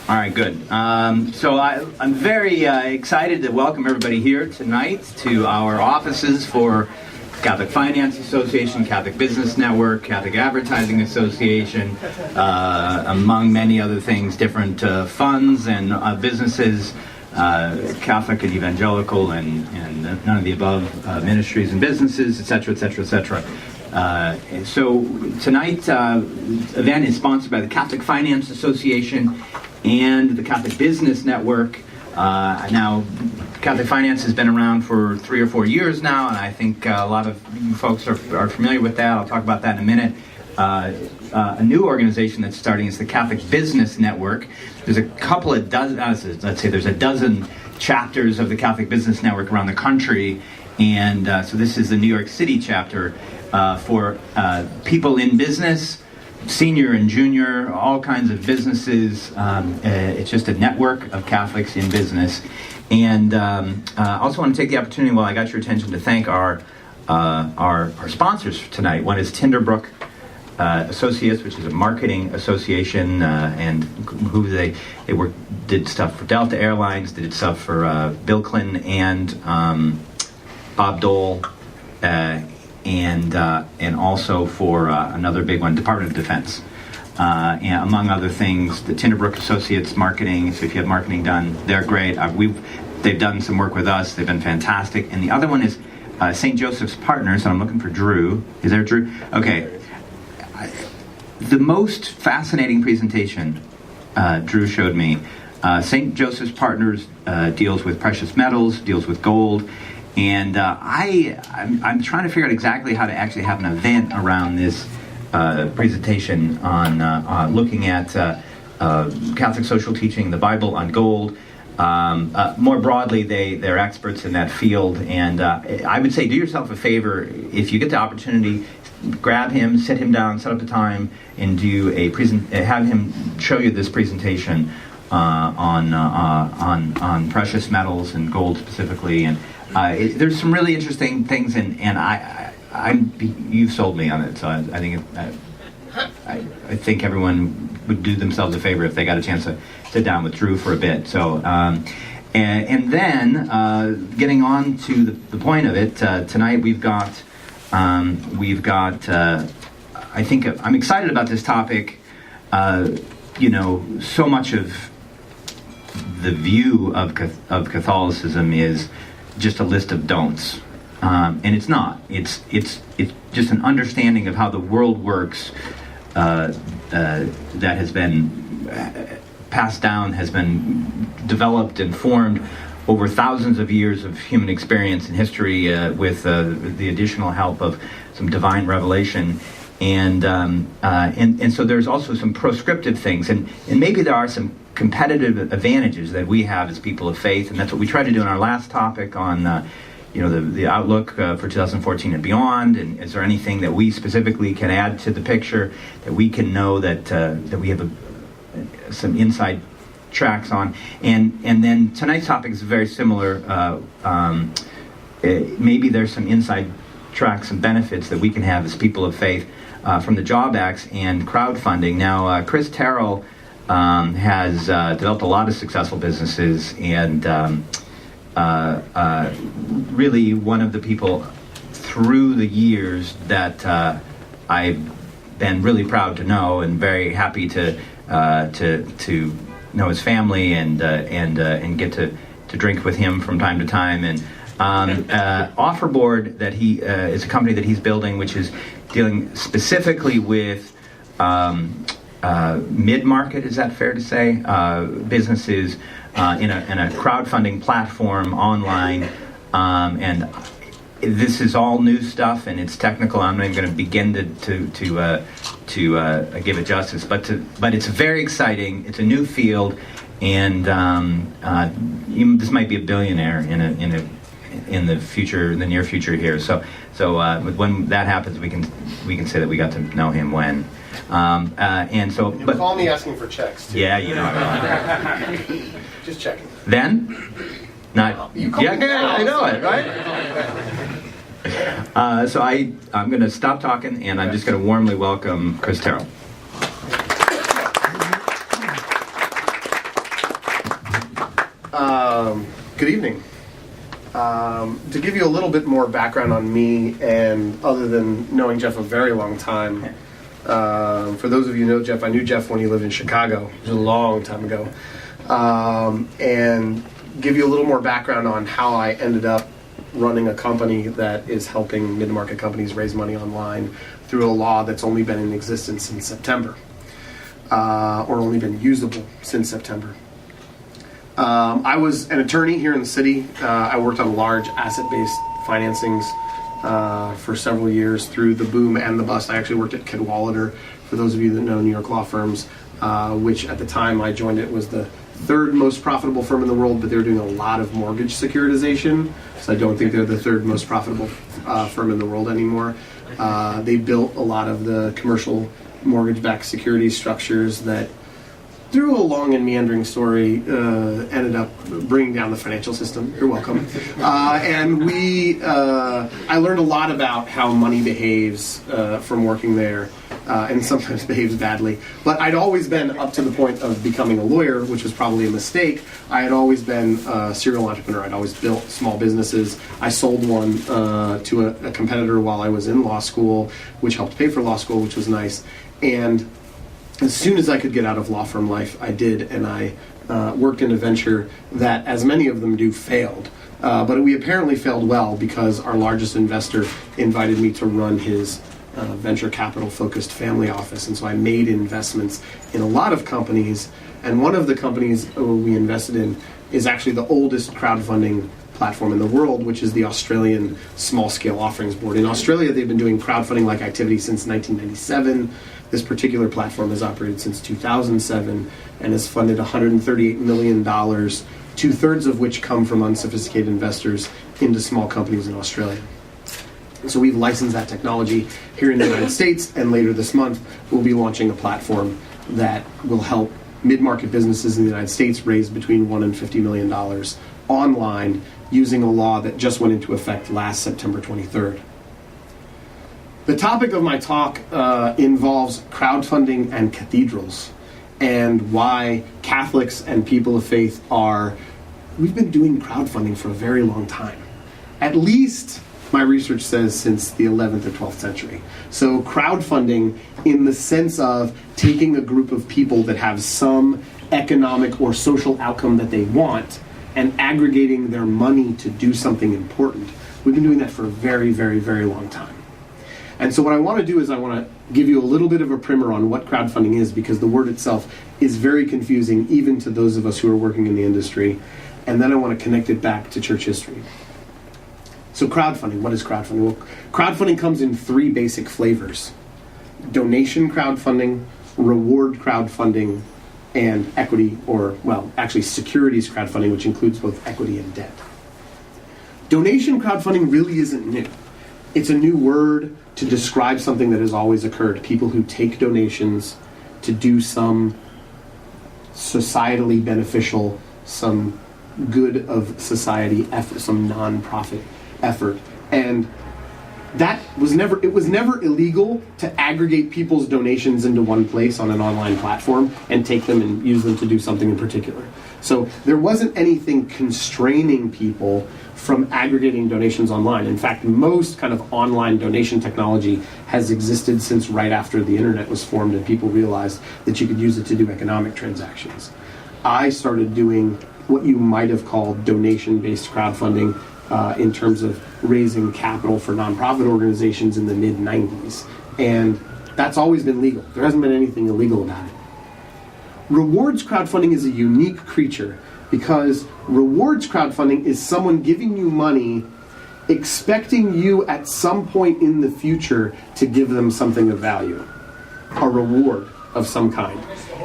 All right, good. So I'm very excited to welcome everybody here tonight to our offices for Catholic Finance Association, Catholic Business Network, Catholic Advertising Association, among many other things, different funds and businesses, Catholic and evangelical and none of the above ministries and businesses, etc., etc., etc. So tonight's event is sponsored by the Catholic Finance Association and the Catholic Business Network. Now, Catholic Finance has been around for 3 or 4 years now, and I think a lot of you folks are familiar with that. I'll talk about that in a minute. A new organization that's starting is the Catholic Business Network. There's a couple of dozen, let's say there's a dozen chapters of the Catholic Business Network around the country, and so this is the New York City chapter for people in business, senior and junior, all kinds of businesses. It's just a network of Catholics in business. And I also want to take the opportunity, while I got your attention, to thank our sponsors for tonight. One is Tinderbrook Associates, which is a marketing association, and who did stuff for Delta Airlines, did stuff for Bill Clinton and Bob Dole, and also for another big one, Department of Defense. And among other things, the Tinderbrook Associates marketing, so if you have marketing done, they're great. They've done some work with us. They've been fantastic. And the other one is St. Joseph's Partners, and I'm looking for Drew. Is there Drew? Okay. The most fascinating presentation Drew showed me, St. Joseph's Partners deals with precious metals, deals with gold, and I'm trying to figure out exactly how to actually have an event around this presentation on looking at Catholic social teaching, the Bible on gold. More broadly, they're experts in that field, and I would say do yourself a favor, if you get the opportunity, grab him, sit him down, set up a time, and do have him show you this presentation on precious metals and gold specifically. And there's some really interesting things, and you've sold me on it, so I think everyone would do themselves a favor if they got a chance to sit down with Drew for a bit. So, and then getting on to the point of it, tonight we've got. I think I'm excited about this topic. So much of the view of Catholicism is just a list of don'ts, and it's not. It's just an understanding of how the world works that has been passed down, has been developed and formed over thousands of years of human experience and history, with the additional help of some divine revelation, and so there's also some proscriptive things, and maybe there are some competitive advantages that we have as people of faith, and that's what we tried to do in our last topic on the outlook for 2014 and beyond. And is there anything that we specifically can add to the picture that we can know that we have some inside tracks on, and then tonight's topic is very similar. Maybe there's some inside tracks and benefits that we can have as people of faith from the Job Acts and crowdfunding. Now, Chris Terrell has developed a lot of successful businesses, and really one of the people through the years that I've been really proud to know, and very happy to know his family and get to drink with him from time to time. And Offerboard, that he is a company that he's building, which is dealing specifically with mid-market, is that fair to say, businesses in a crowdfunding platform online, and this is all new stuff, and it's technical. I'm not even going to begin to give it justice, but it's very exciting. It's a new field, and this might be a billionaire in the future, in the near future here. So when that happens, we can say that we got to know him when. And so, but call me asking for checks too. Yeah, Just checking. Then, not. Yeah, I know it, right? So I'm going to stop talking, and I'm just going to warmly welcome Chris Terrell. Good evening. To give you a little bit more background on me, and other than knowing Jeff a very long time, for those of you who know Jeff, I knew Jeff when he lived in Chicago. It was a long time ago. And give you a little more background on how I ended up running a company that is helping mid-market companies raise money online through a law that's only been in existence since September, or only been usable since September. I was an attorney here in the city. I worked on large asset-based financings for several years through the boom and the bust. I actually worked at Cathedrals, for those of you that know New York law firms, which at the time I joined it was the third most profitable firm in the world, but they're doing a lot of mortgage securitization, so I don't think they're the third most profitable firm in the world anymore. They built a lot of the commercial mortgage-backed security structures that, through a long and meandering story, ended up bringing down the financial system. You're welcome. And I learned a lot about how money behaves from working there, and sometimes behaves badly. But I'd always been, up to the point of becoming a lawyer, which was probably a mistake, I had always been a serial entrepreneur. I'd always built small businesses. I sold one to a competitor while I was in law school, which helped pay for law school, which was nice. And as soon as I could get out of law firm life, I did, and I worked in a venture that, as many of them do, failed. But we apparently failed well, because our largest investor invited me to run his venture capital-focused family office. And so I made investments in a lot of companies, and one of the companies we invested in is actually the oldest crowdfunding platform in the world, which is the Australian Small Scale Offerings Board. In Australia, they've been doing crowdfunding-like activity since 1997. This particular platform has operated since 2007 and has funded $138 million, two-thirds of which come from unsophisticated investors into small companies in Australia. So we've licensed that technology here in the United States, and later this month we'll be launching a platform that will help mid-market businesses in the United States raise between $1 and $50 million online using a law that just went into effect last September 23rd. The topic of my talk involves crowdfunding and cathedrals, and why Catholics and people of faith we've been doing crowdfunding for a very long time. At least, my research says, since the 11th or 12th century. So crowdfunding, in the sense of taking a group of people that have some economic or social outcome that they want and aggregating their money to do something important. We've been doing that for a very, very, very long time. And so what I want to do is I want to give you a little bit of a primer on what crowdfunding is, because the word itself is very confusing, even to those of us who are working in the industry. And then I want to connect it back to church history. So crowdfunding, what is crowdfunding? Well, crowdfunding comes in three basic flavors: donation crowdfunding, reward crowdfunding, and equity, securities crowdfunding, which includes both equity and debt. Donation crowdfunding really isn't new. It's a new word to describe something that has always occurred. People who take donations to do some societally beneficial, some good of society effort, some non-profit effort. And it was never illegal to aggregate people's donations into one place on an online platform and take them and use them to do something in particular. So there wasn't anything constraining people from aggregating donations online. In fact, most kind of online donation technology has existed since right after the internet was formed and people realized that you could use it to do economic transactions. I started doing what you might have called donation-based crowdfunding in terms of raising capital for nonprofit organizations in the mid-90s. And that's always been legal. There hasn't been anything illegal about it. Rewards crowdfunding is a unique creature, because rewards crowdfunding is someone giving you money expecting you at some point in the future to give them something of value, a reward of some kind.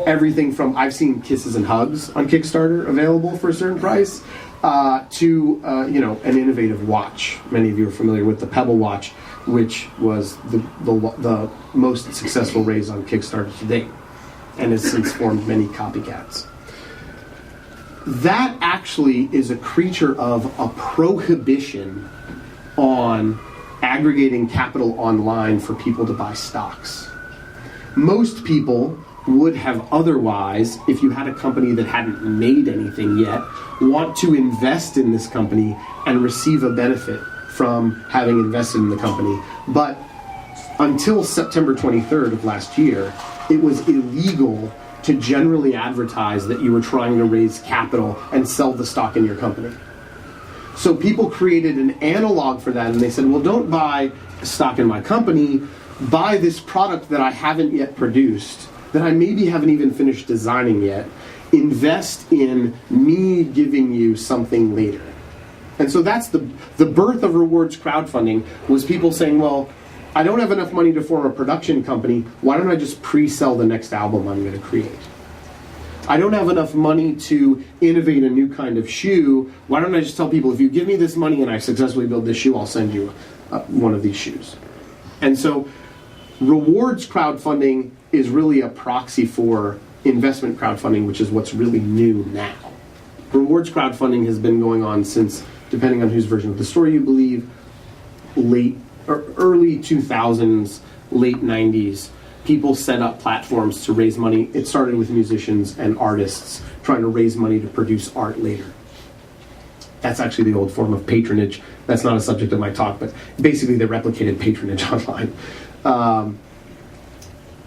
Everything from, I've seen kisses and hugs on Kickstarter available for a certain price, to an innovative watch. Many of you are familiar with the Pebble watch, which was the most successful raise on Kickstarter to date, and has since formed many copycats. That actually is a creature of a prohibition on aggregating capital online for people to buy stocks. Most people would have otherwise, if you had a company that hadn't made anything yet, want to invest in this company and receive a benefit from having invested in the company. But until September 23rd of last year, it was illegal to generally advertise that you were trying to raise capital and sell the stock in your company. So people created an analog for that, and they said, well, don't buy stock in my company, buy this product that I haven't yet produced, that I maybe haven't even finished designing yet, invest in me giving you something later. And so that's the birth of rewards crowdfunding, was people saying, well, I don't have enough money to form a production company, why don't I just pre-sell the next album I'm going to create? I don't have enough money to innovate a new kind of shoe, why don't I just tell people, if you give me this money and I successfully build this shoe, I'll send you one of these shoes. And so rewards crowdfunding is really a proxy for investment crowdfunding, which is what's really new now. Rewards crowdfunding has been going on since, depending on whose version of the story you believe, early 2000s, late 90s. People set up platforms to raise money. It started with musicians and artists trying to raise money to produce art later. That's actually the old form of patronage. That's not a subject of my talk, but basically they replicated patronage online.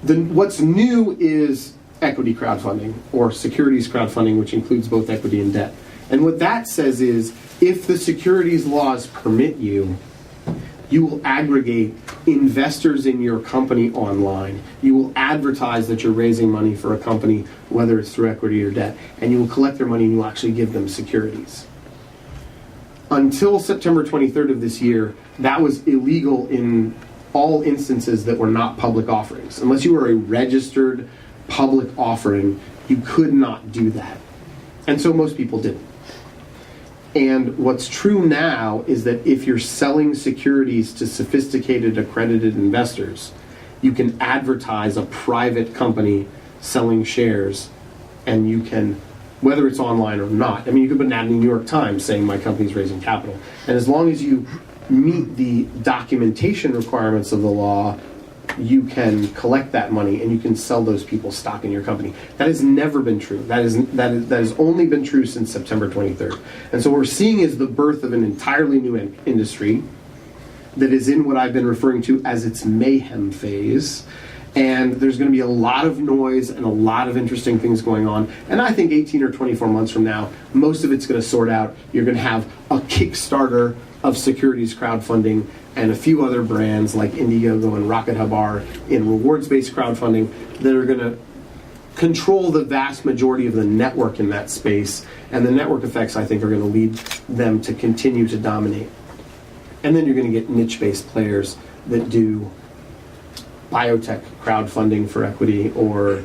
What's new is equity crowdfunding, or securities crowdfunding, which includes both equity and debt. And what that says is, if the securities laws permit you, you will aggregate investors in your company online. You will advertise that you're raising money for a company, whether it's through equity or debt, and you will collect their money and you will actually give them securities. Until September 23rd of this year, that was illegal in all instances that were not public offerings. Unless you were a registered public offering, you could not do that. And so most people didn't. And what's true now is that if you're selling securities to sophisticated accredited investors, you can advertise a private company selling shares, and you can, whether it's online or not, I mean, you could put an ad in the New York Times saying my company's raising capital. And as long as you meet the documentation requirements of the law, you can collect that money and you can sell those people stock in your company. That has never been true. That has only been true since September 23rd. And so what we're seeing is the birth of an entirely new industry that is in what I've been referring to as its mayhem phase. And there's going to be a lot of noise and a lot of interesting things going on. And I think 18 or 24 months from now, most of it's going to sort out. You're going to have a Kickstarter of securities crowdfunding, and a few other brands like Indiegogo and Rocket Hub are in rewards-based crowdfunding that are going to control the vast majority of the network in that space. And the network effects, I think, are going to lead them to continue to dominate. And then you're going to get niche-based players that do biotech crowdfunding for equity, or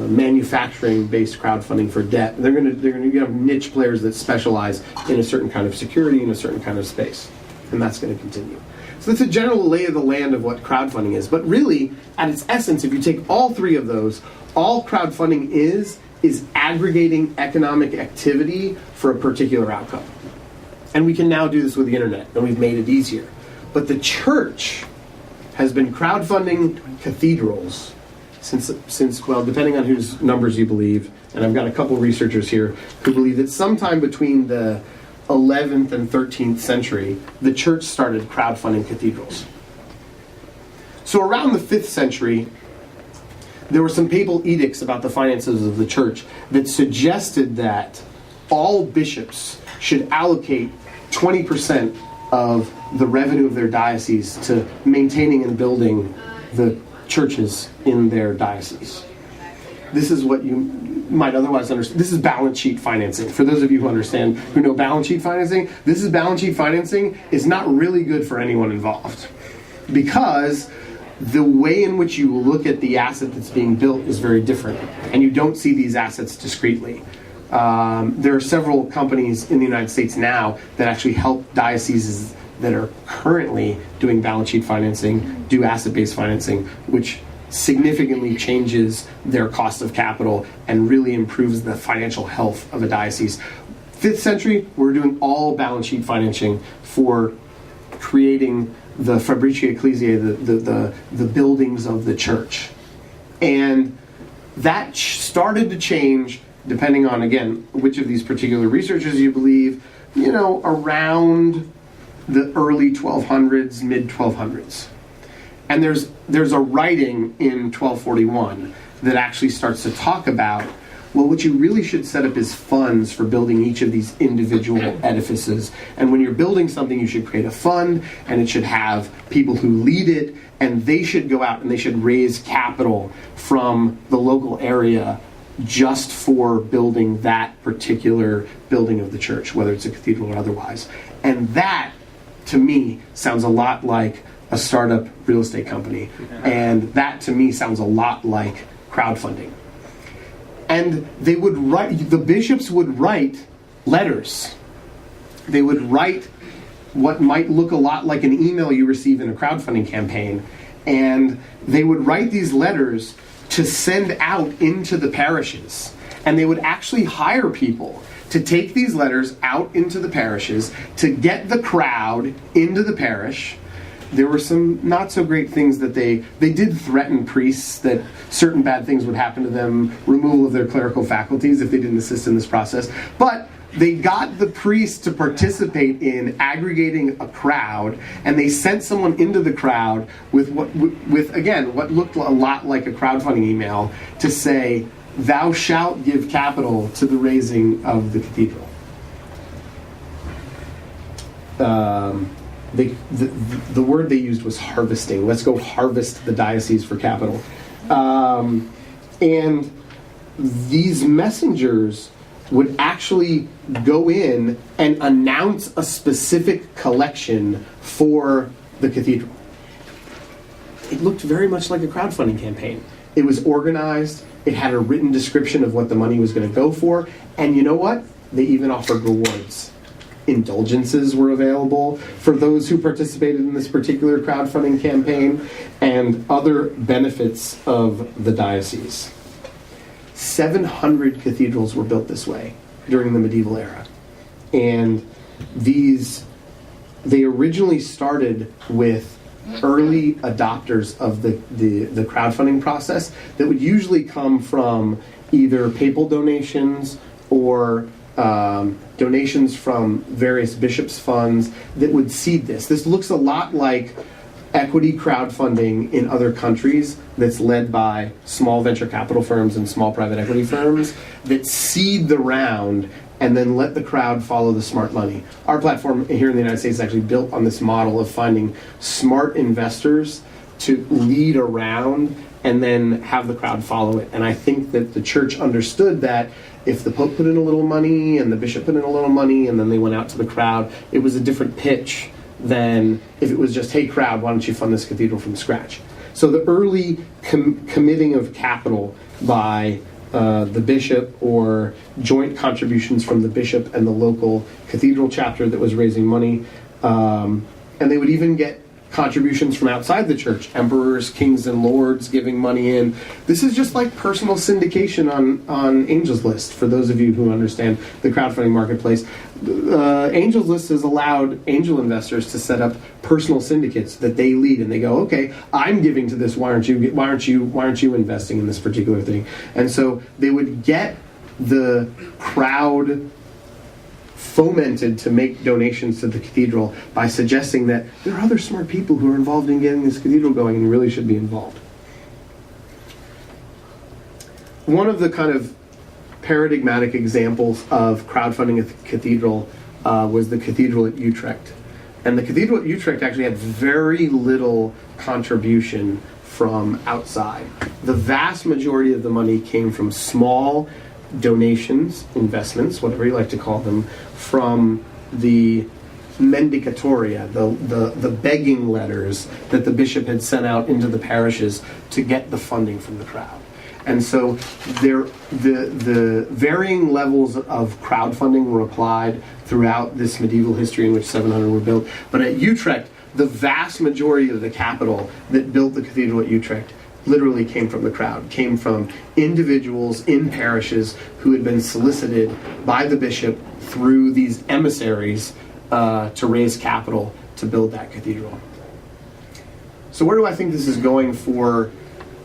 manufacturing-based crowdfunding for debt. They're going to have niche players that specialize in a certain kind of security, in a certain kind of space, and that's going to continue. So that's a general lay of the land of what crowdfunding is. But really, at its essence, if you take all three of those, all crowdfunding is aggregating economic activity for a particular outcome. And we can now do this with the internet, and we've made it easier. But the church has been crowdfunding cathedrals since, well, depending on whose numbers you believe, and I've got a couple researchers here who believe that sometime between the 11th and 13th century, the church started crowdfunding cathedrals. So around the 5th century, there were some papal edicts about the finances of the church that suggested that all bishops should allocate 20% of the revenue of their diocese to maintaining and building the churches in their diocese. This is what you might otherwise understand. This is balance sheet financing. For those of you who know balance sheet financing, this is balance sheet financing is not really good for anyone involved, because the way in which you look at the asset that's being built is very different, and you don't see these assets discretely. There are several companies in the United States now that actually help dioceses that are currently doing balance sheet financing, do asset-based financing, which significantly changes their cost of capital and really improves the financial health of a diocese. 5th century, we're doing all balance sheet financing for creating the Fabrici Ecclesiae, the buildings of the church. And that started to change, depending on, again, which of these particular researchers you believe, around the early 1200s, mid 1200s. And there's a writing in 1241 that actually starts to talk about, well, what you really should set up is funds for building each of these individual edifices. And when you're building something, you should create a fund, and it should have people who lead it, and they should go out and they should raise capital from the local area just for building that particular building of the church, whether it's a cathedral or otherwise. And that, to me, sounds a lot like a startup real estate company. And that, to me, sounds a lot like crowdfunding. And they would write, the bishops would write letters. They would write what might look a lot like an email you receive in a crowdfunding campaign. And they would write these letters to send out into the parishes. And they would actually hire people to take these letters out into the parishes to get the crowd into the parish. There were some not so great things that they did threaten priests that certain bad things would happen to them, removal of their clerical faculties if they didn't assist in this process. But they got the priests to participate in aggregating a crowd, and they sent someone into the crowd with what looked a lot like a crowdfunding email to say, "Thou shalt give capital to the raising of the cathedral." The word they used was harvesting. Let's go harvest the diocese for capital. And these messengers would actually go in and announce a specific collection for the cathedral. It looked very much like a crowdfunding campaign. It was organized. It had a written description of what the money was going to go for. And you know what? They even offered rewards. Indulgences were available for those who participated in this particular crowdfunding campaign, and other benefits of the diocese. 700 cathedrals were built this way during the medieval era. And they originally started with early adopters of the crowdfunding process that would usually come from either papal donations or donations from various bishops' funds that would seed this. This looks a lot like equity crowdfunding in other countries that's led by small venture capital firms and small private equity firms that seed the round and then let the crowd follow the smart money. Our platform here in the United States is actually built on this model of finding smart investors to lead a round and then have the crowd follow it. And I think that the church understood that if the Pope put in a little money and the bishop put in a little money and then they went out to the crowd, it was a different pitch than if it was just, hey crowd, why don't you fund this cathedral from scratch? So the early committing of capital by the bishop or joint contributions from the bishop and the local cathedral chapter that was raising money, and they would even get contributions from outside the church, emperors, kings, and lords giving money in. This is just like personal syndication on Angels List, for those of you who understand the crowdfunding marketplace. Angels List has allowed angel investors to set up personal syndicates that they lead, and they go, okay, I'm giving to this, why aren't you investing in this particular thing? And so they would get the crowd fomented to make donations to the cathedral by suggesting that there are other smart people who are involved in getting this cathedral going and you really should be involved. One of the kind of paradigmatic examples of crowdfunding a cathedral was the cathedral at Utrecht. And the cathedral at Utrecht actually had very little contribution from outside. The vast majority of the money came from small donations, investments, whatever you like to call them, from the mendicatoria, the begging letters that the bishop had sent out into the parishes to get the funding from the crowd. And so the varying levels of crowdfunding were applied throughout this medieval history in which 700 were built. But at Utrecht, the vast majority of the capital that built the cathedral at Utrecht literally came from the crowd, came from individuals in parishes who had been solicited by the bishop through these emissaries to raise capital to build that cathedral. So where do I think this is going for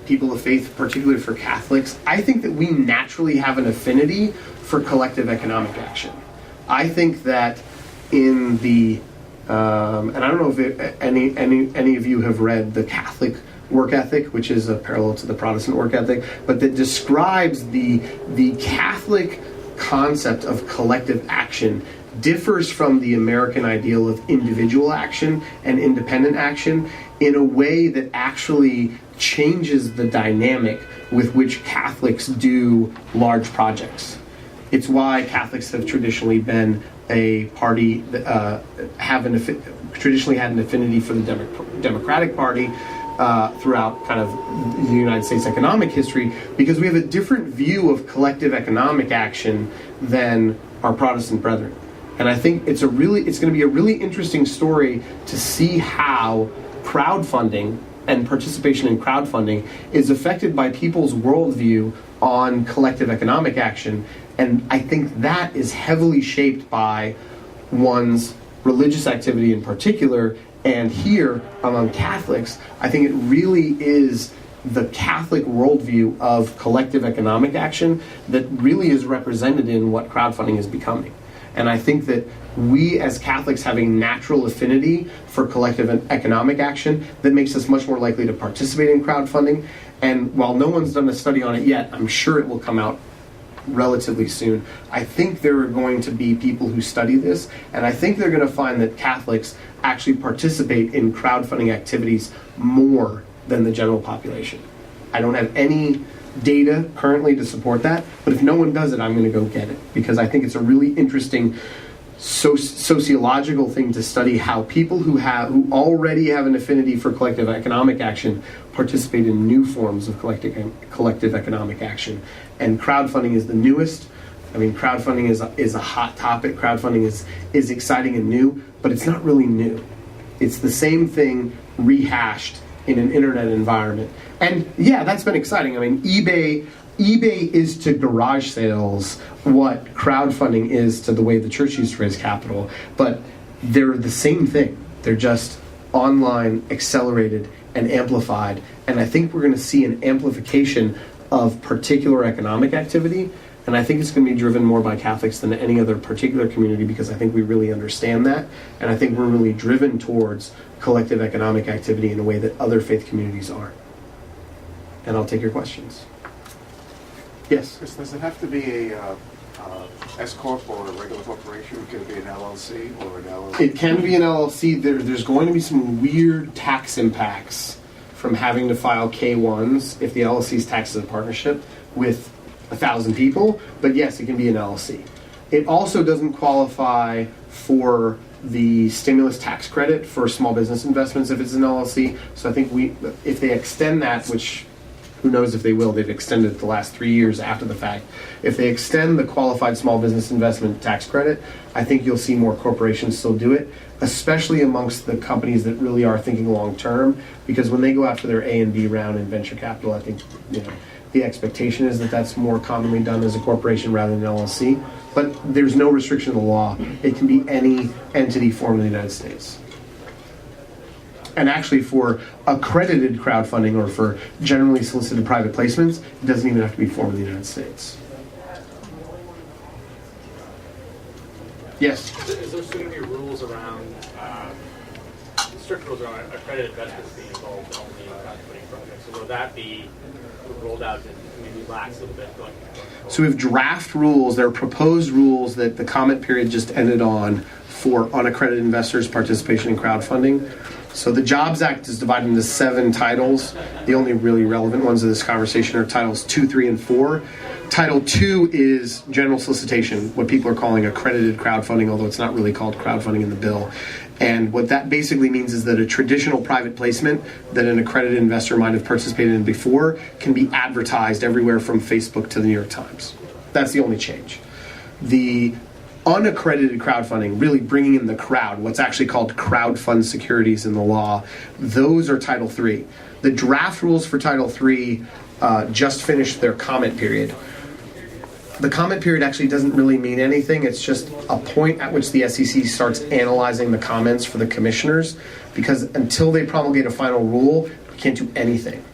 people of faith, particularly for Catholics? I think that we naturally have an affinity for collective economic action. I think that in the, and I don't know if any of you have read the Catholic work ethic, which is a parallel to the Protestant work ethic, but that describes the Catholic concept of collective action differs from the American ideal of individual action and independent action in a way that actually changes the dynamic with which Catholics do large projects. It's why Catholics have traditionally been a party that traditionally had an affinity for the Democratic Party throughout kind of the United States economic history, because we have a different view of collective economic action than our Protestant brethren. And I think it's going to be a really interesting story to see how crowdfunding and participation in crowdfunding is affected by people's worldview on collective economic action. And I think that is heavily shaped by one's religious activity in particular. And here, among Catholics, I think it really is the Catholic worldview of collective economic action that really is represented in what crowdfunding is becoming. And I think that we as Catholics have a natural affinity for collective economic action that makes us much more likely to participate in crowdfunding. And while no one's done a study on it yet, I'm sure it will come out relatively soon. I think there are going to be people who study this, and I think they're going to find that Catholics actually participate in crowdfunding activities more than the general population. I don't have any data currently to support that, but if no one does it, I'm going to go get it, because I think it's a really interesting sociological thing to study how people who already have an affinity for collective economic action participate in new forms of collective economic action. And crowdfunding is the newest. I mean, crowdfunding is a hot topic. Crowdfunding is exciting and new, but it's not really new. It's the same thing rehashed in an internet environment. And yeah, that's been exciting. I mean, eBay is to garage sales what crowdfunding is to the way the church used to raise capital, but they're the same thing. They're just online, accelerated, and amplified. And I think we're going to see an amplification of particular economic activity, and I think it's going to be driven more by Catholics than any other particular community, because I think we really understand that, and I think we're really driven towards collective economic activity in a way that other faith communities aren't. And I'll take your questions. Yes? Chris, does it have to be a S Corp or a regular corporation? Could it be an LLC or an LLC? It can be an LLC. There's going to be some weird tax impacts from having to file K-1s if the LLC is taxed as a partnership with 1,000 people. But yes, it can be an LLC. It also doesn't qualify for the stimulus tax credit for small business investments if it's an LLC. So I think if they extend that, which who knows if they will, they've extended it the last 3 years after the fact. If they extend the qualified small business investment tax credit, I think you'll see more corporations still do it, especially amongst the companies that really are thinking long term, because when they go after their A and B round in venture capital, I think the expectation is that that's more commonly done as a corporation rather than an LLC. But there's no restriction in the law. It can be any entity formed in the United States. And actually, for accredited crowdfunding or for generally solicited private placements, it doesn't even have to be formed in the United States. Yes? Is there going to be rules around, strict rules around accredited investments being involved only in crowdfunding projects? So will that be rolled out and maybe relax a little bit going forward? So we have draft rules. There are proposed rules that the comment period just ended on for unaccredited investors' participation in crowdfunding. So the Jobs Act is divided into 7 titles. The only really relevant ones of this conversation are titles 2, 3, and 4. Title 2 is general solicitation, what people are calling accredited crowdfunding, although it's not really called crowdfunding in the bill. And what that basically means is that a traditional private placement that an accredited investor might have participated in before can be advertised everywhere from Facebook to the New York Times. That's the only change. The unaccredited crowdfunding, really bringing in the crowd, what's actually called crowdfund securities in the law, those are Title 3. The draft rules for Title 3 just finished their comment period. The comment period actually doesn't really mean anything. It's just a point at which the SEC starts analyzing the comments for the commissioners. because until they promulgate a final rule, we can't do anything.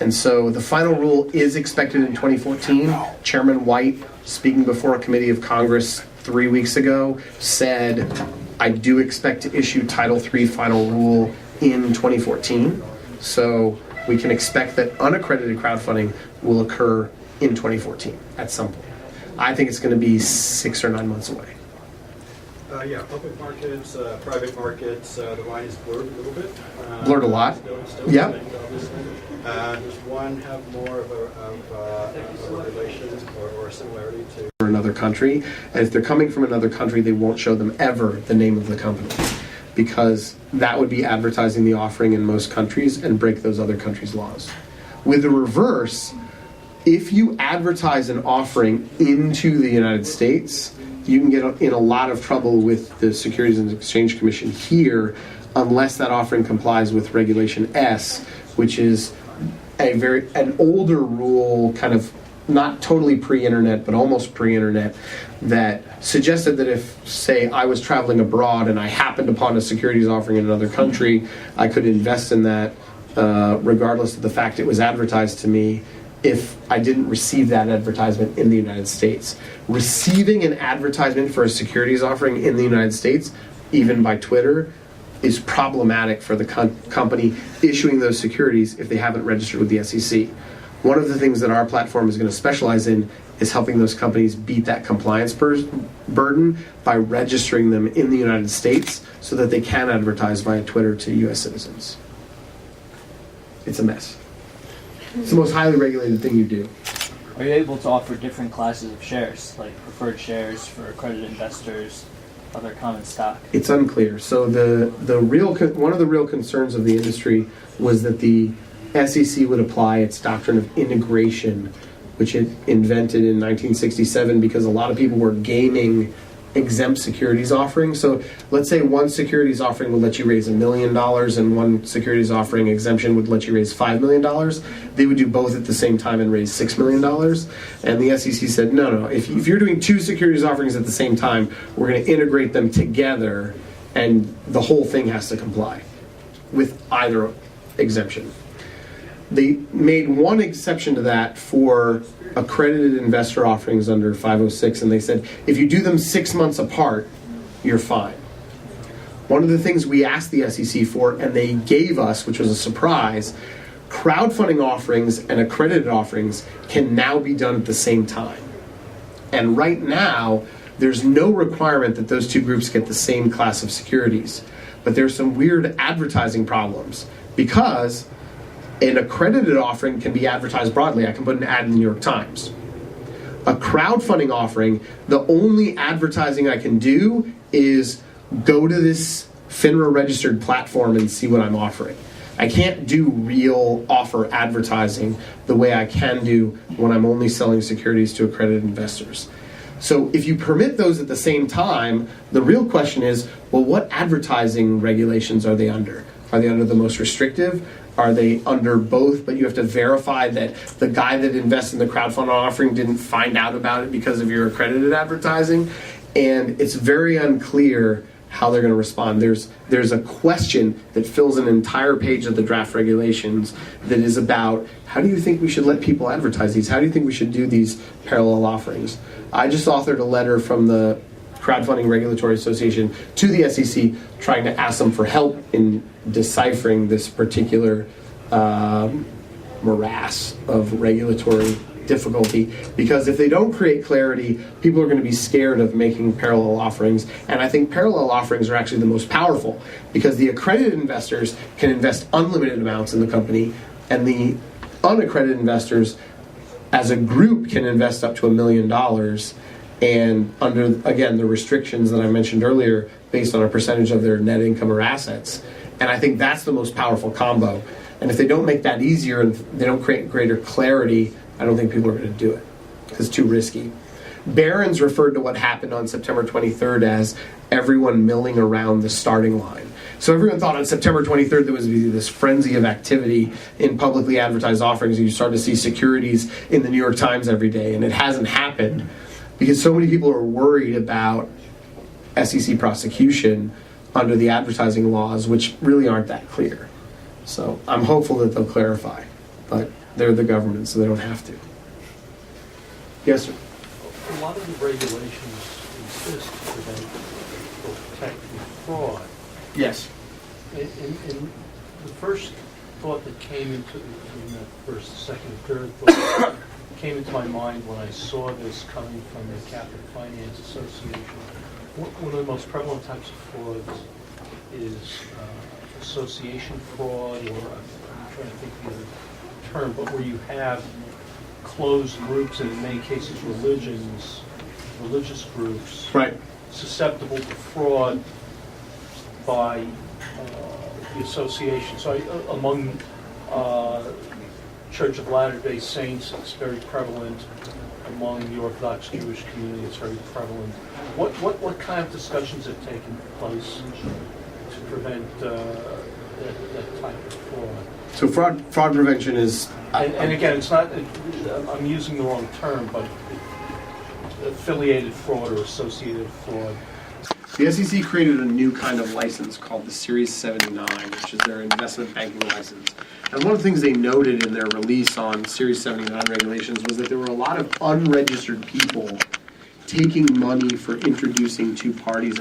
And so the final rule is expected in 2014. Chairman White, speaking before a committee of Congress 3 weeks ago, said, I do expect to issue Title III final rule in 2014. So we can expect that unaccredited crowdfunding will occur in 2014 at some point. I think it's going to be 6 or 9 months away. Yeah, public markets, private markets, the line is blurred a little bit. Blurred a lot? Still Yep. obviously. Does one have more of a relation or similarity to? For another country, and if they're coming from another country, they won't show them ever the name of the company, because that would be advertising the offering in most countries and break those other countries' laws. With the reverse, if you advertise an offering into the United States, you can get in a lot of trouble with the Securities and Exchange Commission here unless that offering complies with Regulation S, which is an older rule, kind of not totally pre-internet, but almost pre-internet, that suggested that if, say, I was traveling abroad and I happened upon a securities offering in another country, I could invest in that regardless of the fact it was advertised to me if I didn't receive that advertisement in the United States. Receiving an advertisement for a securities offering in the United States, even by Twitter, is problematic for the company issuing those securities if they haven't registered with the SEC. One of the things that our platform is going to specialize in is helping those companies beat that compliance burden by registering them in the United States so that they can advertise via Twitter to U.S. citizens. It's a mess. It's the most highly regulated thing you do. Are you able to offer different classes of shares, like preferred shares for accredited investors, other common stock? It's unclear. So one of the real concerns of the industry was that the SEC would apply its doctrine of integration, which it invented in 1967 because a lot of people were gaming exempt securities offerings. So let's say one securities offering would let you raise $1 million and one securities offering exemption would let you raise $5 million. They would do both at the same time and raise $6 million. And the SEC said, no. If you're doing two securities offerings at the same time, we're going to integrate them together and the whole thing has to comply with either exemption. They made one exception to that for accredited investor offerings under 506, and they said, if you do them 6 months apart, you're fine. One of the things we asked the SEC for, and they gave us, which was a surprise, crowdfunding offerings and accredited offerings can now be done at the same time. And right now, there's no requirement that those two groups get the same class of securities. But there's some weird advertising problems because an accredited offering can be advertised broadly. I can put an ad in the New York Times. A crowdfunding offering, the only advertising I can do is go to this FINRA registered platform and see what I'm offering. I can't do real offer advertising the way I can do when I'm only selling securities to accredited investors. So if you permit those at the same time, the real question is, well, what advertising regulations are they under? Are they under the most restrictive? Are they under both, but you have to verify that the guy that invests in the crowdfunding offering didn't find out about it because of your accredited advertising? And it's very unclear how they're going to respond. There's a question that fills an entire page of the draft regulations that is about, how do you think we should let people advertise these? How do you think we should do these parallel offerings? I just authored a letter from the Crowdfunding Regulatory Association to the SEC trying to ask them for help in deciphering this particular morass of regulatory difficulty, because if they don't create clarity, people are going to be scared of making parallel offerings. And I think parallel offerings are actually the most powerful because the accredited investors can invest unlimited amounts in the company, and the unaccredited investors as a group can invest up to $1 million, and under, again, the restrictions that I mentioned earlier, based on a percentage of their net income or assets. And I think that's the most powerful combo. And if they don't make that easier and they don't create greater clarity, I don't think people are going to do it because it's too risky. Barron's referred to what happened on September 23rd as everyone milling around the starting line. So everyone thought on September 23rd there was this frenzy of activity in publicly advertised offerings, and you start to see securities in the New York Times every day, and it hasn't happened because so many people are worried about SEC prosecution under the advertising laws, which really aren't that clear. So I'm hopeful that they'll clarify, but they're the government, so they don't have to. Yes, sir. A lot of the regulations exist to prevent or protect from fraud. Yes. And the first thought that came into, the first, second, third thought came into my mind when I saw this coming from the Catholic Finance Association. One of the most prevalent types of frauds is association fraud, or I'm trying to think of the term, but where you have closed groups, and in many cases religious groups, Right. susceptible to fraud by the association. So among Church of Latter-day Saints, it's very prevalent. Among the Orthodox Jewish community, it's very prevalent. What kind of discussions have taken place to prevent that type of fraud? So fraud prevention is... And again, it's not, I'm using the wrong term, but affiliated fraud or associated fraud. The SEC created a new kind of license called the Series 79, which is their investment banking license. And one of the things they noted in their release on Series 79 regulations was that there were a lot of unregistered people taking money for introducing two parties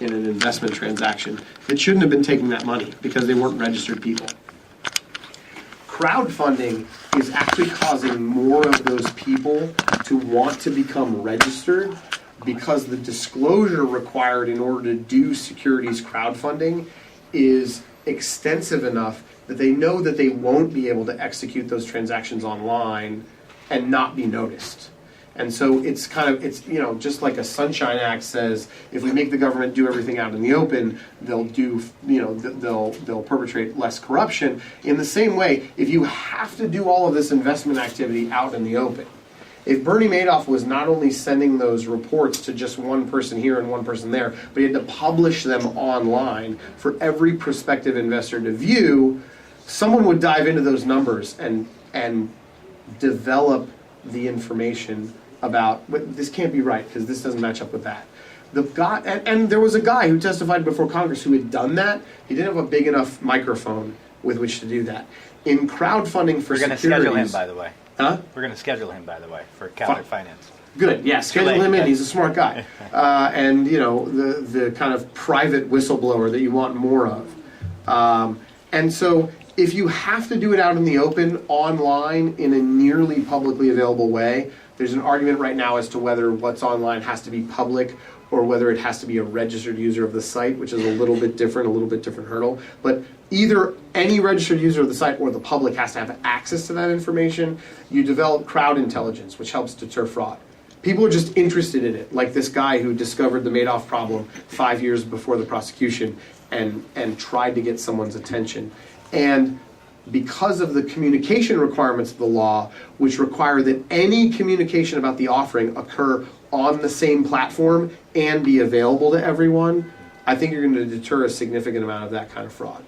in an investment transaction that shouldn't have been taking that money because they weren't registered people. Crowdfunding is actually causing more of those people to want to become registered, because the disclosure required in order to do securities crowdfunding is extensive enough that they know that they won't be able to execute those transactions online and not be noticed. And so it's just like a Sunshine Act says, if we make the government do everything out in the open, they'll perpetrate less corruption. In the same way, if you have to do all of this investment activity out in the open, if Bernie Madoff was not only sending those reports to just one person here and one person there, but he had to publish them online for every prospective investor to view, someone would dive into those numbers and develop the information about, this can't be right because this doesn't match up with that. The guy, and there was a guy who testified before Congress who had done that. He didn't have a big enough microphone with which to do that. In crowdfunding for We're going to securities... schedule him, by the way. Huh? We're going to schedule him, by the way, for Catholic Finance. Good, yeah, schedule him in. He's a smart guy. And, the kind of private whistleblower that you want more of. And so if you have to do it out in the open, online, in a nearly publicly available way, there's an argument right now as to whether what's online has to be public or whether it has to be a registered user of the site, which is a little bit different hurdle. But either any registered user of the site or the public has to have access to that information. You develop crowd intelligence, which helps deter fraud. People are just interested in it, like this guy who discovered the Madoff problem 5 years before the prosecution and tried to get someone's attention. And because of the communication requirements of the law, which require that any communication about the offering occur on the same platform and be available to everyone, I think you're going to deter a significant amount of that kind of fraud.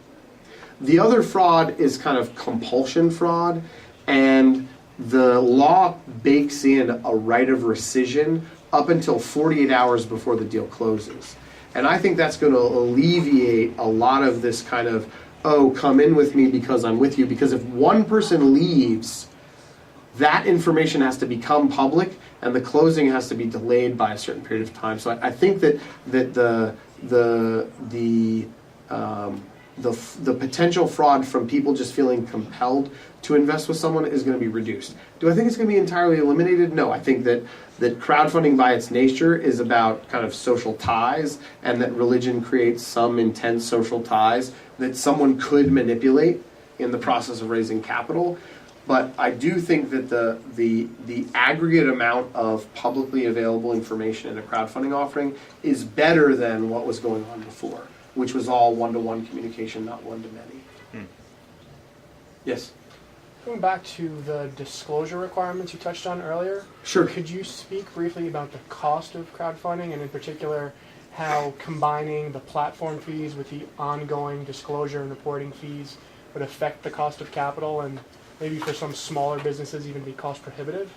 The other fraud is kind of compulsion fraud, and the law bakes in a right of rescission up until 48 hours before the deal closes. And I think that's going to alleviate a lot of this kind of, oh, come in with me because I'm with you. Because if one person leaves, that information has to become public, and the closing has to be delayed by a certain period of time. So I think that the potential fraud from people just feeling compelled to invest with someone is going to be reduced. Do I think it's going to be entirely eliminated? No. I think that crowdfunding by its nature is about kind of social ties, and that religion creates some intense social ties that someone could manipulate in the process of raising capital. But I do think that the aggregate amount of publicly available information in a crowdfunding offering is better than what was going on before, which was all one-to-one communication, not one-to-many. Yes? Going back to the disclosure requirements you touched on earlier, Sure. Could you speak briefly about the cost of crowdfunding, and in particular how combining the platform fees with the ongoing disclosure and reporting fees would affect the cost of capital, and maybe for some smaller businesses even be cost prohibitive?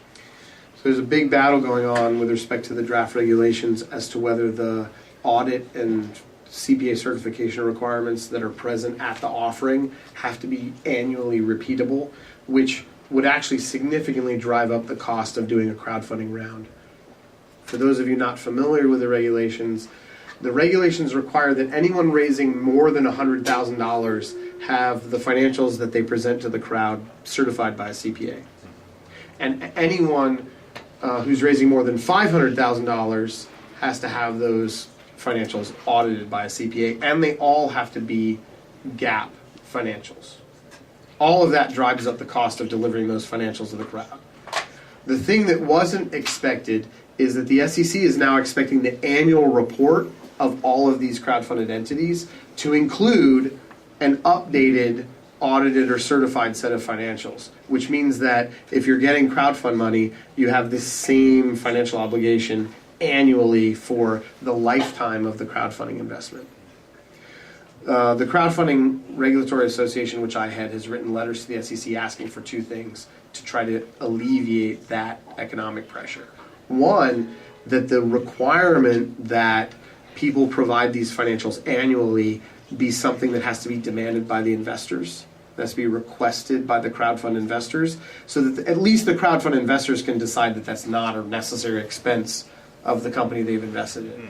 So there's a big battle going on with respect to the draft regulations as to whether the audit and CPA certification requirements that are present at the offering have to be annually repeatable, which would actually significantly drive up the cost of doing a crowdfunding round. For those of you not familiar with the regulations require that anyone raising more than $100,000 have the financials that they present to the crowd certified by a CPA. And anyone who's raising more than $500,000 has to have those financials audited by a CPA, and they all have to be GAAP financials. All of that drives up the cost of delivering those financials to the crowd. The thing that wasn't expected is that the SEC is now expecting the annual report of all of these crowdfunded entities to include an updated, audited, or certified set of financials, which means that if you're getting crowdfund money, you have this same financial obligation annually for the lifetime of the crowdfunding investment. The Crowdfunding Regulatory Association, which I head, has written letters to the SEC asking for two things to try to alleviate that economic pressure. One, that the requirement that people provide these financials annually be something that has to be demanded by the investors. It has to be requested by the crowdfund investors, so that at least the crowdfund investors can decide that that's not a necessary expense of the company they've invested in.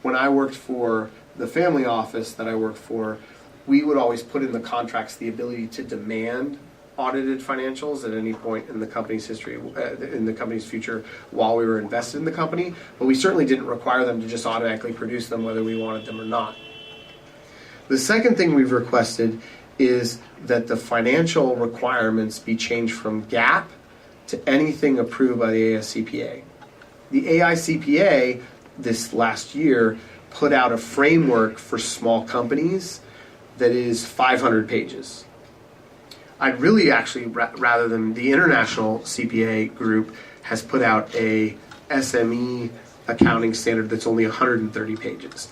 When I worked for the family office that I worked for, we would always put in the contracts the ability to demand audited financials at any point in the company's history, in the company's future, while we were invested in the company, but we certainly didn't require them to just automatically produce them whether we wanted them or not. The second thing we've requested is that the financial requirements be changed from GAAP to anything approved by the AICPA. The AICPA this last year put out a framework for small companies that is 500 pages. I'd really actually, rather than the international CPA group has put out a SME accounting standard that's only 130 pages.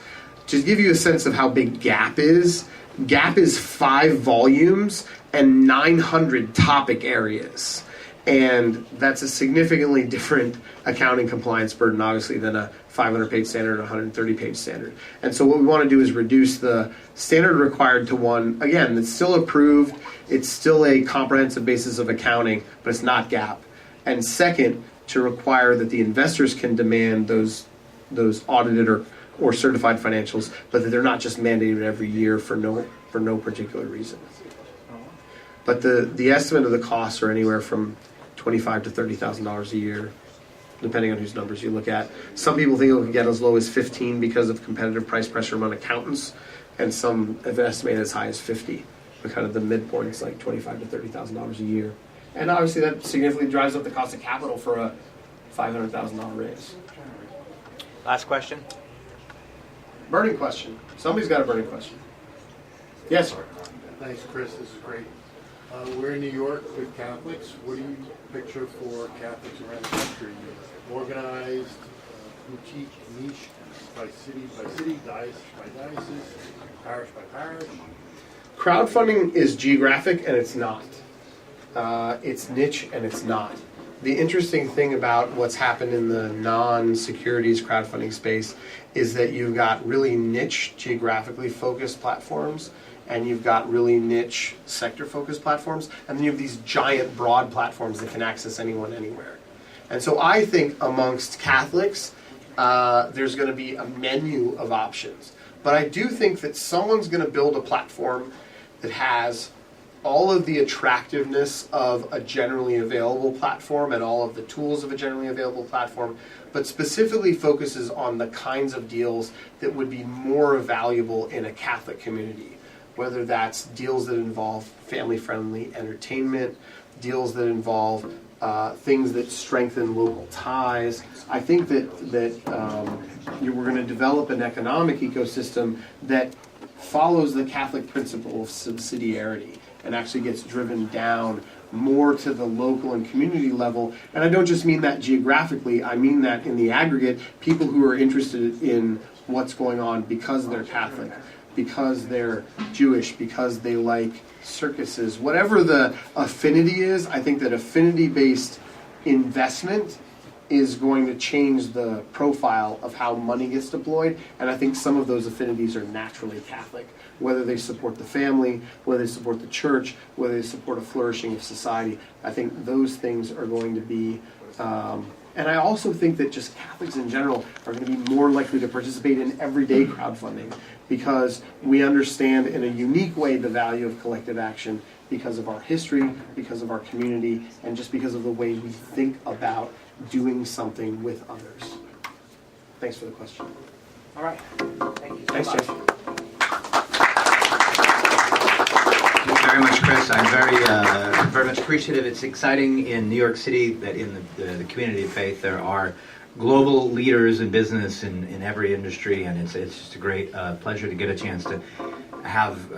To give you a sense of how big GAAP is 5 volumes and 900 topic areas. And that's a significantly different accounting compliance burden, obviously, than a 500-page standard or 130-page standard. And so what we want to do is reduce the standard required to one, again, that's still approved, it's still a comprehensive basis of accounting, but it's not GAAP. And second, to require that the investors can demand those audited or certified financials, but that they're not just mandated every year for no particular reason. But the estimate of the costs are anywhere from $25,000 to $30,000 a year, depending on whose numbers you look at. Some people think it can get as low as 15 because of competitive price pressure among accountants, and some have estimated as high as 50. But kind of the midpoint is like $25,000 to $30,000 a year. And obviously that significantly drives up the cost of capital for a $500,000 raise. Last question. Burning question. Somebody's got a burning question. Yes, sir. Thanks, Chris. This is great. We're in New York with Catholics. What do you picture for Catholics around the country? Organized, boutique, niche, by city, diocese by diocese, parish by parish? Crowdfunding is geographic and it's not. It's niche and it's not. The interesting thing about what's happened in the non-securities crowdfunding space is that you've got really niche, geographically focused platforms, and you've got really niche, sector-focused platforms, and then you have these giant, broad platforms that can access anyone, anywhere. And so I think amongst Catholics, there's going to be a menu of options. But I do think that someone's going to build a platform that has all of the attractiveness of a generally available platform and all of the tools of a generally available platform, but specifically focuses on the kinds of deals that would be more valuable in a Catholic community, whether that's deals that involve family-friendly entertainment, deals that involve things that strengthen local ties. I think that we're going to develop an economic ecosystem that follows the Catholic principle of subsidiarity and actually gets driven down more to the local and community level. And I don't just mean that geographically, I mean that in the aggregate, people who are interested in what's going on because they're Catholic, because they're Jewish, because they like circuses, whatever the affinity is. I think that affinity-based investment is going to change the profile of how money gets deployed, and I think some of those affinities are naturally Catholic, whether they support the family, whether they support the church, whether they support a flourishing of society. I think those things are going to be, and I also think that just Catholics in general are going to be more likely to participate in everyday crowdfunding, because we understand in a unique way the value of collective action because of our history, because of our community, and just because of the way we think about doing something with others. Thanks for the question. All right. Thank you so Thanks, much. Jeff. Thank you very much, Chris. I'm very much appreciative. It's exciting in New York City that in the community of faith there are global leaders in business in every industry, and it's just a great pleasure to get a chance to have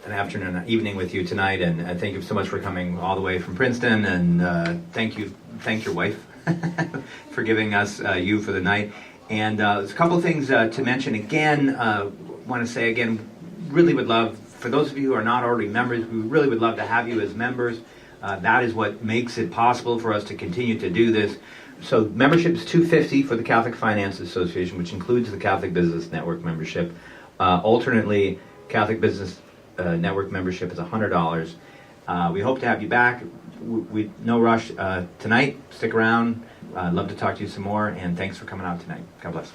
an afternoon, an evening with you tonight. And thank you so much for coming all the way from Princeton, and thank your wife for giving us you for the night. And there's a couple things to mention. Again, want to say again, really would love, for those of you who are not already members, we really would love to have you as members. That is what makes it possible for us to continue to do this. So membership is $250 for the Catholic Finance Association, which includes the Catholic Business Network membership. Alternately, Catholic Business Network membership is $100. We hope to have you back. We no rush tonight. Stick around. I'd love to talk to you some more, and thanks for coming out tonight. God bless.